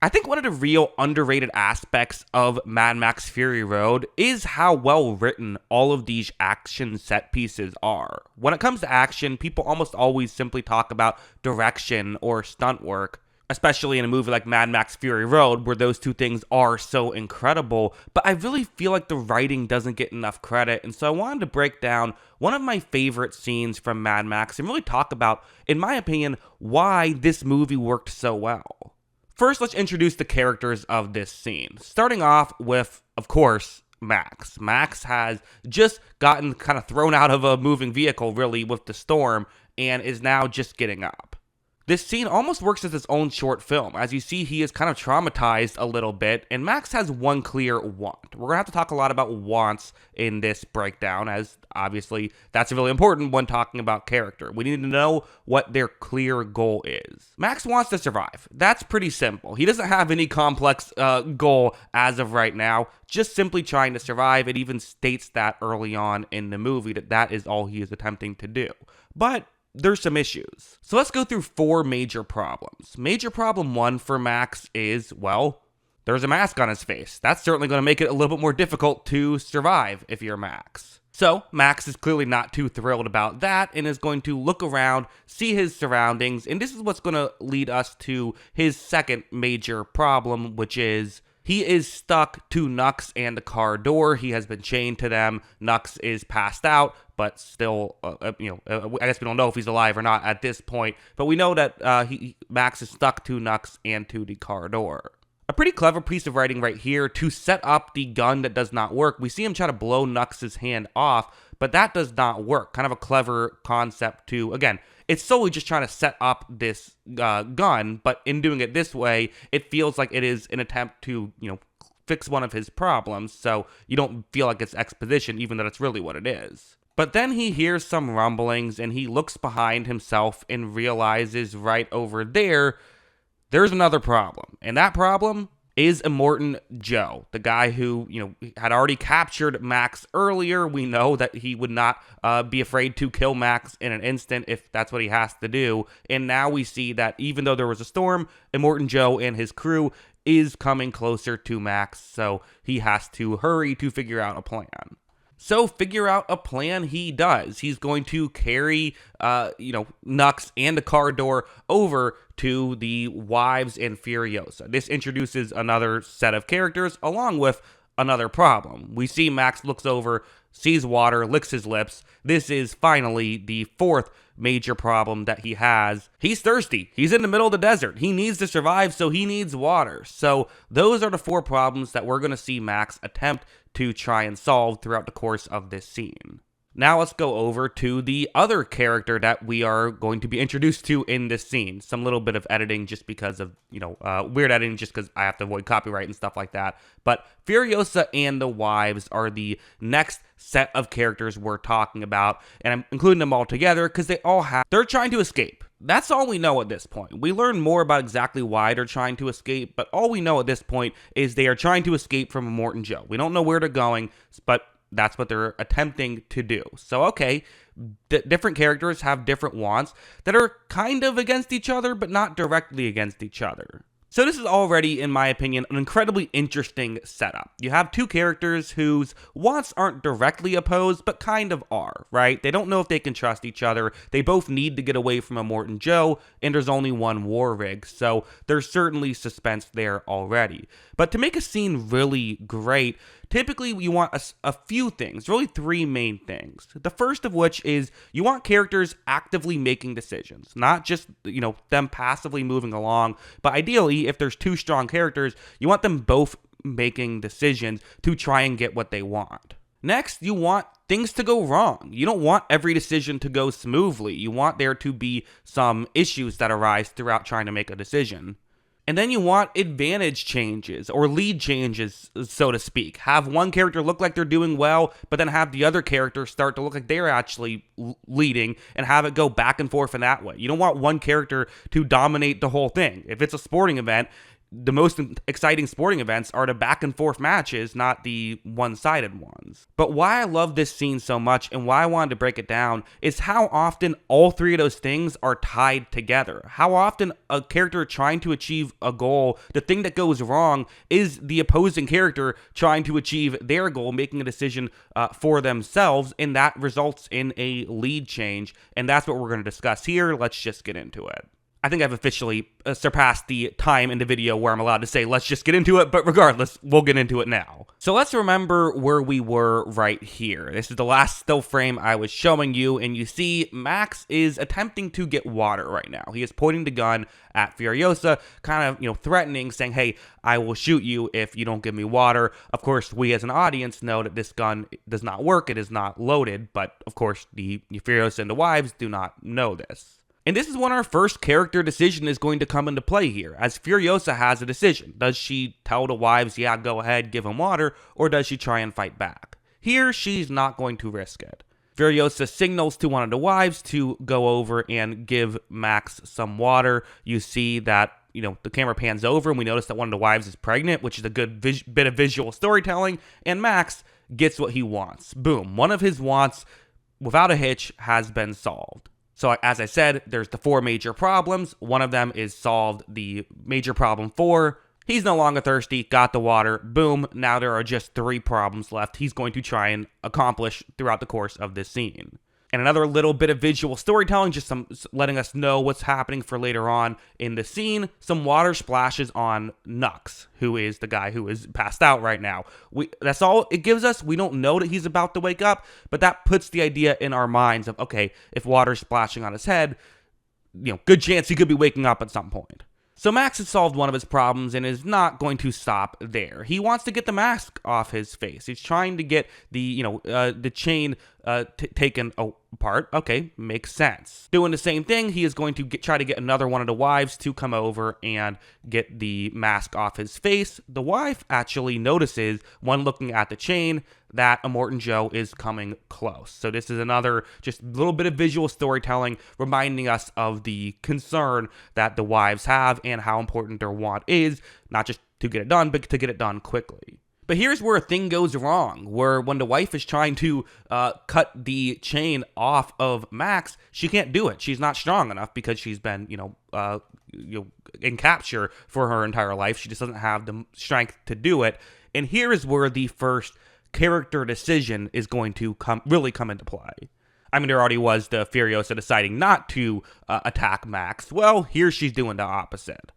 I think one of the real underrated aspects of Mad Max Fury Road is how well written all of these action set pieces are. When it comes to action, people almost always simply talk about direction or stunt work, especially in a movie like Mad Max Fury Road, where those two things are so incredible. But I really feel like the writing doesn't get enough credit, and so I wanted to break down one of my favorite scenes from Mad Max and really talk about, in my opinion, why this movie worked so well. First, let's introduce the characters of this scene. Starting off with, of course, Max. Max has just gotten kind of thrown out of a moving vehicle, really, with the storm, and is now just getting up. This scene almost works as its own short film. As you see, he is kind of traumatized a little bit, and Max has one clear want. We're going to have to talk a lot about wants in this breakdown, as obviously that's really important when talking about character. We need to know what their clear goal is. Max wants to survive. That's pretty simple. He doesn't have any complex goal as of right now, just simply trying to survive. It even states that early on in the movie that is all he is attempting to do. But there's some issues. So let's go through four major problems. Major problem one for Max is, well, there's a mask on his face. That's certainly going to make it a little bit more difficult to survive if you're Max. So Max is clearly not too thrilled about that and is going to look around, see his surroundings, and this is what's going to lead us to his second major problem, which is he is stuck to Nux and the car door. He has been chained to them. Nux is passed out, but still, I guess we don't know if he's alive or not at this point. But we know that Max is stuck to Nux and to the car door. A pretty clever piece of writing right here to set up the gun that does not work. We see him try to blow Nux's hand off, but that does not work. Kind of a clever concept to, again, it's solely just trying to set up this gun, but in doing it this way, it feels like it is an attempt to, fix one of his problems, so you don't feel like it's exposition, even though that's really what it is. But then he hears some rumblings, and he looks behind himself and realizes right over there's another problem. And that problem is Immortan Joe, the guy who, had already captured Max earlier. We know that he would not be afraid to kill Max in an instant if that's what he has to do. And now we see that even though there was a storm, Immortan Joe and his crew is coming closer to Max, so he has to hurry to figure out a plan. So figure out a plan he does. He's going to carry, Nux and the car door over to the Wives and Furiosa. This introduces another set of characters along with another problem. We see Max looks over, sees water, licks his lips. This is finally the fourth major problem that he has. He's thirsty. He's in the middle of the desert. He needs to survive, so he needs water. So those are the four problems that we're going to see Max attempt to try and solve throughout the course of this scene. Now let's go over to the other character that we are going to be introduced to in this scene. Some little bit of editing just because of, weird editing just because I have to avoid copyright and stuff like that. But Furiosa and the Wives are the next set of characters we're talking about. And I'm including them all together because they're trying to escape. That's all we know at this point. We learn more about exactly why they're trying to escape, but all we know at this point is they are trying to escape from Immortan Joe. We don't know where they're going, but that's what they're attempting to do. So, okay, different characters have different wants that are kind of against each other, but not directly against each other. So this is already, in my opinion, an incredibly interesting setup. You have two characters whose wants aren't directly opposed, but kind of are, right? They don't know if they can trust each other. They both need to get away from Immortan Joe, and there's only one war rig, so there's certainly suspense there already. But to make a scene really great, typically you want a few things, really three main things. The first of which is you want characters actively making decisions, not just, them passively moving along, but ideally, if there's two strong characters, you want them both making decisions to try and get what they want. Next, you want things to go wrong. You don't want every decision to go smoothly. You want there to be some issues that arise throughout trying to make a decision. And then you want advantage changes or lead changes, so to speak. Have one character look like they're doing well, but then have the other character start to look like they're actually leading and have it go back and forth in that way. You don't want one character to dominate the whole thing. If it's a sporting event, the most exciting sporting events are the back and forth matches, not the one-sided ones. But why I love this scene so much and why I wanted to break it down is how often all three of those things are tied together. How often a character trying to achieve a goal, the thing that goes wrong is the opposing character trying to achieve their goal, making a decision for themselves, and that results in a lead change. And that's what we're going to discuss here. Let's just get into it. I think I've officially surpassed the time in the video where I'm allowed to say, let's just get into it, but regardless, we'll get into it now. So let's remember where we were right here. This is the last still frame I was showing you, and you see Max is attempting to get water right now. He is pointing the gun at Furiosa, kind of, threatening, saying, hey, I will shoot you if you don't give me water. Of course, we as an audience know that this gun does not work, it is not loaded, but of course, the Furiosa and the wives do not know this. And this is when our first character decision is going to come into play here, as Furiosa has a decision. Does she tell the wives, yeah, go ahead, give him water, or does she try and fight back? Here, she's not going to risk it. Furiosa signals to one of the wives to go over and give Max some water. You see that, the camera pans over, and we notice that one of the wives is pregnant, which is a good bit of visual storytelling, and Max gets what he wants. Boom. One of his wants, without a hitch, has been solved. So as I said, there's the 4 major problems. One of them is solved. The major problem 4, he's no longer thirsty, got the water, boom. Now there are just 3 problems left he's going to try and accomplish throughout the course of this scene. And another little bit of visual storytelling, just letting us know what's happening for later on in the scene. Some water splashes on Nux, who is the guy who is passed out right now. That's all it gives us. We don't know that he's about to wake up, but that puts the idea in our minds of, okay, if water's splashing on his head, good chance he could be waking up at some point. So Max has solved one of his problems and is not going to stop there. He wants to get the mask off his face. He's trying to get the chain taken apart. Okay, makes sense. Doing the same thing, he is going to try to get another one of the wives to come over and get the mask off his face. The wife actually notices, when looking at the chain, that Immortan Joe is coming close. So this is another just little bit of visual storytelling reminding us of the concern that the wives have and how important their want is, not just to get it done, but to get it done quickly. But here's where a thing goes wrong, where when the wife is trying to cut the chain off of Max, she can't do it. She's not strong enough because she's been, in capture for her entire life. She just doesn't have the strength to do it. And here is where the first character decision is going to really come into play. I mean, there already was the Furiosa deciding not to attack Max. Well, here she's doing the opposite.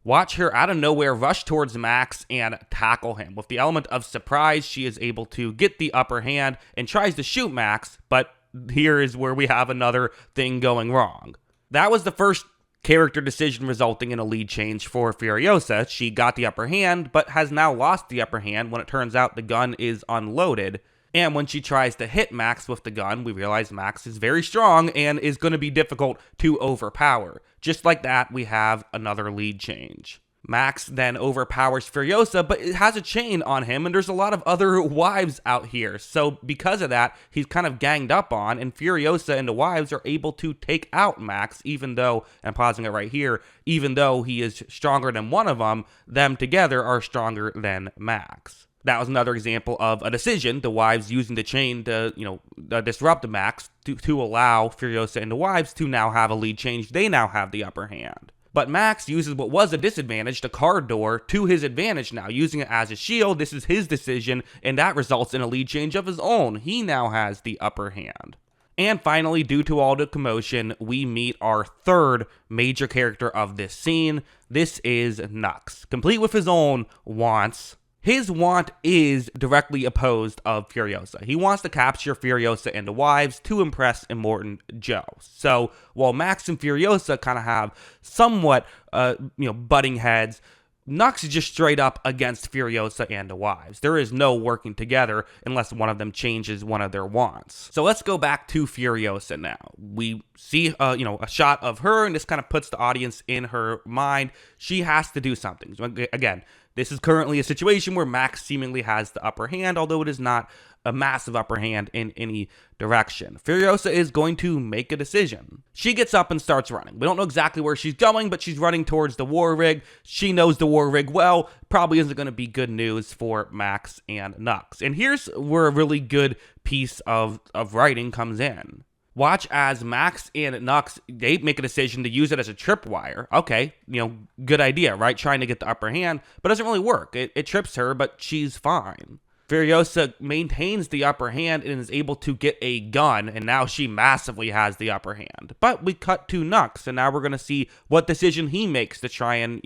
Watch her out of nowhere rush towards Max and tackle him. With the element of surprise, she is able to get the upper hand and tries to shoot Max, but here is where we have another thing going wrong. That was the first character decision resulting in a lead change for Furiosa. She got the upper hand, but has now lost the upper hand when it turns out the gun is unloaded. And when she tries to hit Max with the gun, we realize Max is very strong and is going to be difficult to overpower. Just like that, we have another lead change. Max then overpowers Furiosa, but it has a chain on him, and there's a lot of other wives out here. So because of that, he's kind of ganged up on, and Furiosa and the wives are able to take out Max, even though, and I'm pausing it right here, even though he is stronger than one of them together are stronger than Max. That was another example of a decision, the wives using the chain to, disrupt the Max to allow Furiosa and the wives to now have a lead change. They now have the upper hand. But Max uses what was a disadvantage, the car door, to his advantage now, using it as a shield. This is his decision, and that results in a lead change of his own. He now has the upper hand. And finally, due to all the commotion, we meet our third major character of this scene. This is Nux, complete with his own wants. His want is directly opposed of Furiosa. He wants to capture Furiosa and the wives to impress Immortan Joe. So while Max and Furiosa kind of have somewhat, butting heads, Nux is just straight up against Furiosa and the wives. There is no working together unless one of them changes one of their wants. So let's go back to Furiosa now. We see, a shot of her, and this kind of puts the audience in her mind. she has to do something. So again, this is currently a situation where Max seemingly has the upper hand, although it is not a massive upper hand in any direction. Furiosa is going to make a decision. She gets up and starts running. We don't know exactly where she's going, but she's running towards the war rig. She knows the war rig well. Probably isn't going to be good news for Max and Nux. And here's where a really good piece of writing comes in. Watch as Max and Nux, they make a decision to use it as a tripwire. Okay, good idea, right? Trying to get the upper hand, but it doesn't really work. It trips her, but she's fine. Furiosa maintains the upper hand and is able to get a gun, and now she massively has the upper hand. But we cut to Nux, and now we're going to see what decision he makes to try and,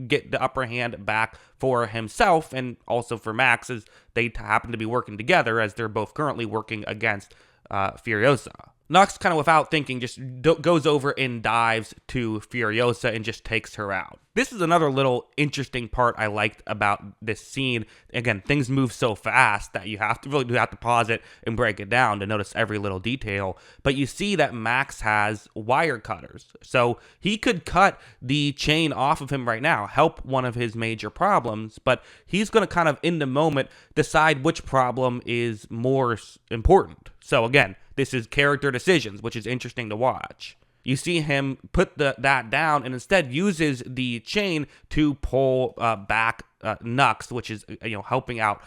get the upper hand back for himself and also for Max, as they happen to be working together, as they're both currently working against Furiosa. Nux, kind of without thinking, just goes over and dives to Furiosa and just takes her out. This is another little interesting part I liked about this scene. Again, things move so fast that you really do have to pause it and break it down to notice every little detail. But you see that Max has wire cutters. So he could cut the chain off of him right now, help one of his major problems, but he's going to kind of, in the moment, decide which problem is more important. So again, this is character decisions, which is interesting to watch. You see him put that down and instead uses the chain to pull back Nux, which is helping out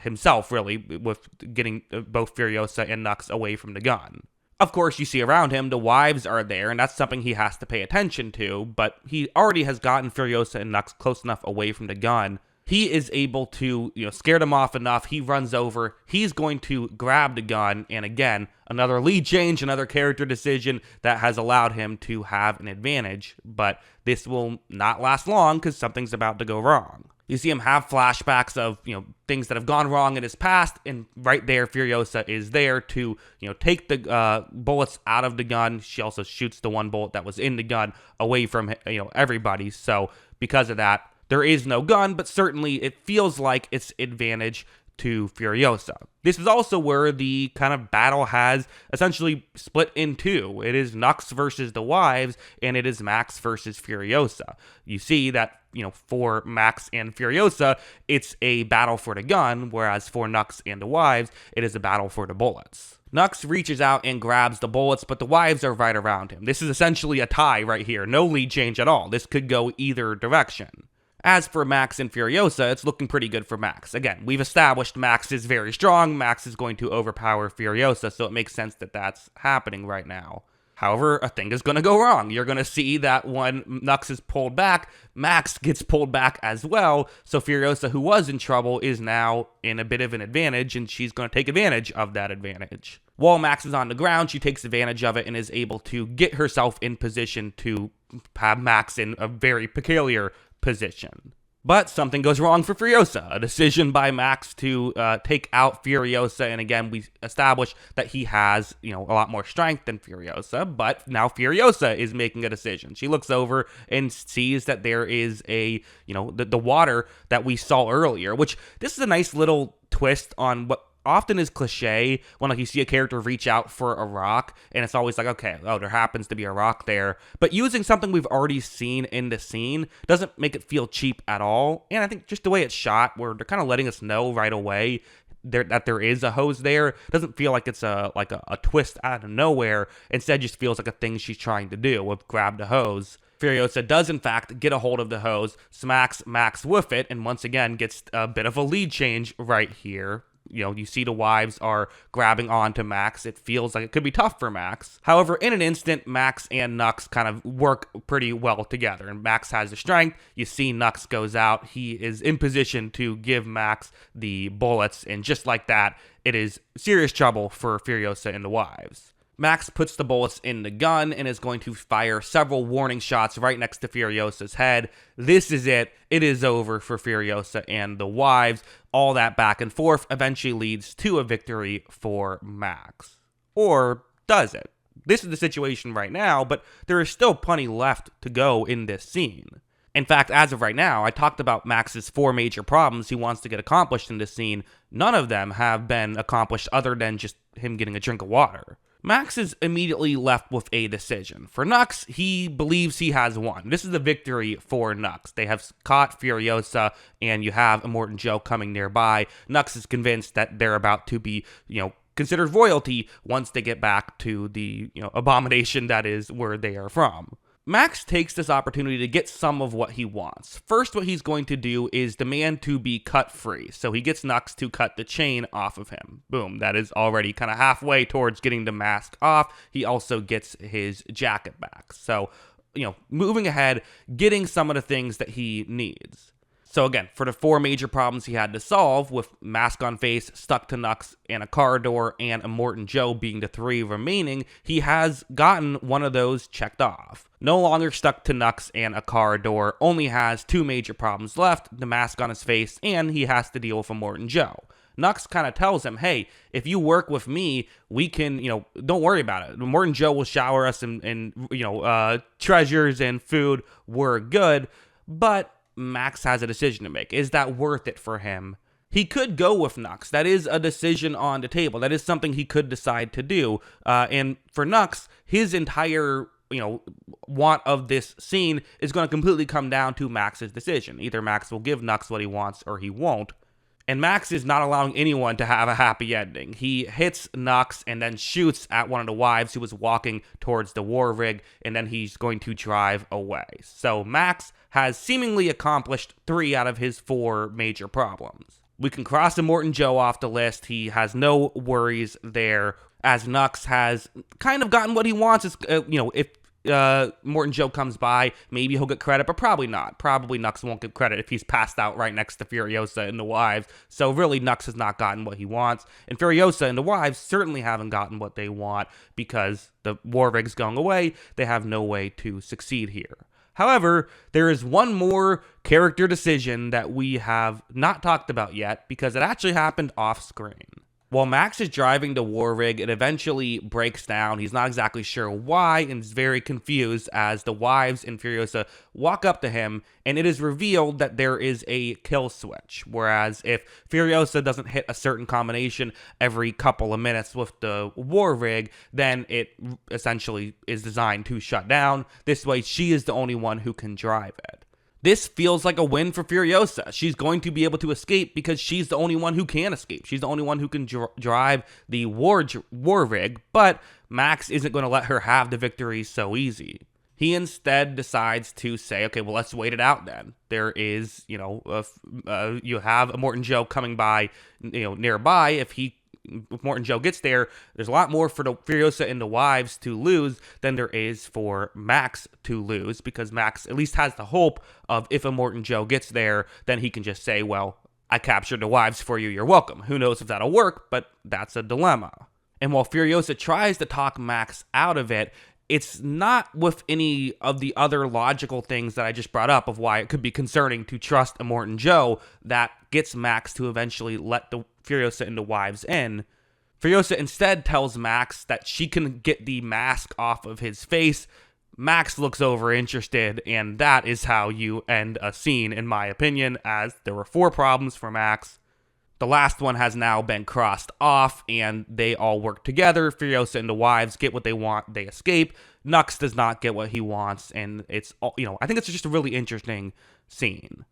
himself really with getting both Furiosa and Nux away from the gun. Of course, you see around him the wives are there, and that's something he has to pay attention to. But he already has gotten Furiosa and Nux close enough away from the gun. He is able to, scare them off enough. He runs over. He's going to grab the gun. And again, another lead change, another character decision that has allowed him to have an advantage. But this will not last long because something's about to go wrong. You see him have flashbacks of, things that have gone wrong in his past. And right there, Furiosa is there to, take the bullets out of the gun. She also shoots the one bullet that was in the gun away from, everybody. So because of that, there is no gun, but certainly it feels like it's advantage to Furiosa. This is also where the kind of battle has essentially split in two. It is Nux versus the wives, and it is Max versus Furiosa. You see that, for Max and Furiosa, it's a battle for the gun, whereas for Nux and the wives, it is a battle for the bullets. Nux reaches out and grabs the bullets, but the wives are right around him. This is essentially a tie right here. No lead change at all. This could go either direction. As for Max and Furiosa, it's looking pretty good for Max. Again, we've established Max is very strong. Max is going to overpower Furiosa, so it makes sense that that's happening right now. However, a thing is going to go wrong. You're going to see that when Nux is pulled back, Max gets pulled back as well. So Furiosa, who was in trouble, is now in a bit of an advantage, and she's going to take advantage of that advantage. While Max is on the ground, she takes advantage of it and is able to get herself in position to have Max in a very peculiar position. But something goes wrong for Furiosa. A decision by Max to take out Furiosa, and again, we establish that he has, a lot more strength than Furiosa, but now Furiosa is making a decision. She looks over and sees that there is the water that we saw earlier, which this is a nice little twist on what often is cliche when you see a character reach out for a rock and it's always like, okay, there happens to be a rock there. But using something we've already seen in the scene doesn't make it feel cheap at all. And I think just the way it's shot, where they're kind of letting us know right away that there is a hose there, doesn't feel like it's a twist out of nowhere. Instead, just feels like a thing she's trying to do with grab the hose. Furiosa does, in fact, get a hold of the hose, smacks Max with it, and once again gets a bit of a lead change right here. You see the wives are grabbing onto Max. It feels like it could be tough for Max. However, in an instant, Max and Nux kind of work pretty well together. And Max has the strength. You see Nux goes out. He is in position to give Max the bullets. And just like that, it is serious trouble for Furiosa and the wives. Max puts the bullets in the gun and is going to fire several warning shots right next to Furiosa's head. This is it. It is over for Furiosa and the wives. All that back and forth eventually leads to a victory for Max. Or does it? This is the situation right now, but there is still plenty left to go in this scene. In fact, as of right now, I talked about Max's 4 major problems he wants to get accomplished in this scene. None of them have been accomplished other than just him getting a drink of water. Max is immediately left with a decision. For Nux, he believes he has won. This is a victory for Nux. They have caught Furiosa, and you have Immortan Joe coming nearby. Nux is convinced that they're about to be, considered royalty once they get back to the, abomination that is where they are from. Max takes this opportunity to get some of what he wants. First, what he's going to do is demand to be cut free. So he gets Nux to cut the chain off of him. Boom, that is already kind of halfway towards getting the mask off. He also gets his jacket back. So, moving ahead, getting some of the things that he needs. So again, for the 4 major problems he had to solve, with mask on face, stuck to Nux, and a car door, and Immortan Joe being the 3 remaining, he has gotten one of those checked off. No longer stuck to Nux and a car door, only has 2 major problems left, the mask on his face, and he has to deal with Immortan Joe. Nux kind of tells him, hey, if you work with me, we can, don't worry about it. Immortan Joe will shower us in treasures and food. We're good. But Max has a decision to make. Is that worth it for him? He could go with Nux. That is a decision on the table. That is something he could decide to do. And for Nux, his entire want of this scene is going to completely come down to Max's decision. Either Max will give Nux what he wants or he won't. And Max is not allowing anyone to have a happy ending. He hits Nux and then shoots at one of the wives who was walking towards the war rig, and then he's going to drive away. So Max has seemingly accomplished 3 out of his 4 major problems. We can cross Immortan Joe off the list. He has no worries there, as Nux has kind of gotten what he wants. If Immortan Joe comes by, maybe he'll get credit, but probably not. Probably Nux won't get credit if he's passed out right next to Furiosa and the wives. So really, Nux has not gotten what he wants, and Furiosa and the wives certainly haven't gotten what they want, because the war rig's going away. They have no way to succeed here. However, there is one more character decision that we have not talked about yet, because it actually happened off screen. While Max is driving the war rig, it eventually breaks down. He's not exactly sure why and is very confused as the wives and Furiosa walk up to him, and it is revealed that there is a kill switch. Whereas if Furiosa doesn't hit a certain combination every couple of minutes with the war rig, then it essentially is designed to shut down. This way, she is the only one who can drive it. This feels like a win for Furiosa. She's going to be able to escape because she's the only one who can escape. She's the only one who can drive the war rig, but Max isn't going to let her have the victory so easy. He instead decides to say, okay, well, let's wait it out then. There is, you have Immortan Joe coming by, nearby. If Immortan Joe gets there, there's a lot more for the Furiosa and the wives to lose than there is for Max to lose, because Max at least has the hope of, if Immortan Joe gets there, then he can just say, well, I captured the wives for you, you're welcome. Who knows if that'll work, but that's a dilemma. And while Furiosa tries to talk Max out of it, it's not with any of the other logical things that I just brought up of why it could be concerning to trust Immortan Joe that gets Max to eventually let the Furiosa and the wives in. Furiosa instead tells Max that she can get the mask off of his face. Max looks over interested, and that is how you end a scene, in my opinion, as there were 4 problems for Max. The last one has now been crossed off, and they all work together. Furiosa and the wives get what they want, they escape. Nux does not get what he wants, and it's, I think it's just a really interesting scene.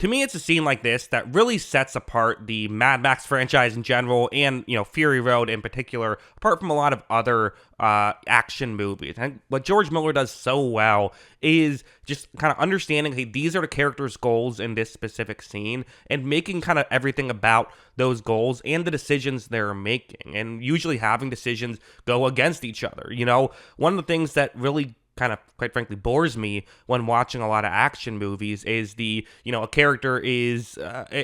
To me, it's a scene like this that really sets apart the Mad Max franchise in general, and, Fury Road in particular, apart from a lot of other action movies. And what George Miller does so well is just kind of understanding, hey, these are the characters' goals in this specific scene, and making kind of everything about those goals and the decisions they're making, and usually having decisions go against each other. One of the things that really kind of, quite frankly, bores me when watching a lot of action movies is a character is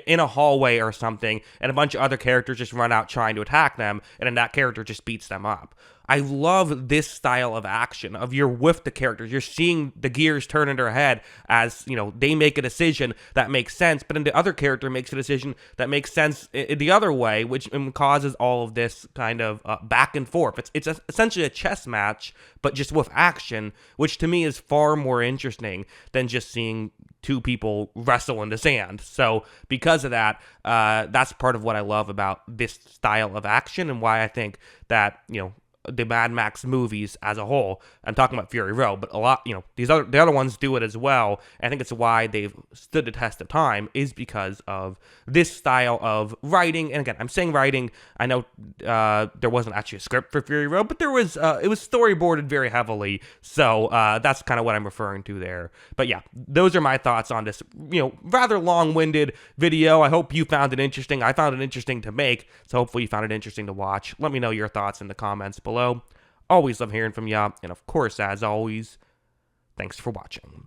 in a hallway or something, and a bunch of other characters just run out trying to attack them, and then that character just beats them up. I love this style of action, of you're with the characters, you're seeing the gears turn in their head as, they make a decision that makes sense, but then the other character makes a decision that makes sense the other way, which causes all of this kind of back and forth. It's essentially a chess match, but just with action, which to me is far more interesting than just seeing 2 people wrestle in the sand. So because of that, that's part of what I love about this style of action, and why I think that, the Mad Max movies as a whole. I'm talking about Fury Road, but a lot, the other ones do it as well. I think it's why they've stood the test of time is because of this style of writing. And again, I'm saying writing. I know there wasn't actually a script for Fury Road, but there was. It was storyboarded very heavily, so that's kind of what I'm referring to there. But yeah, those are my thoughts on this, rather long-winded video. I hope you found it interesting. I found it interesting to make, so hopefully you found it interesting to watch. Let me know your thoughts in the comments below. Always love hearing from y'all, and of course, as always, thanks for watching.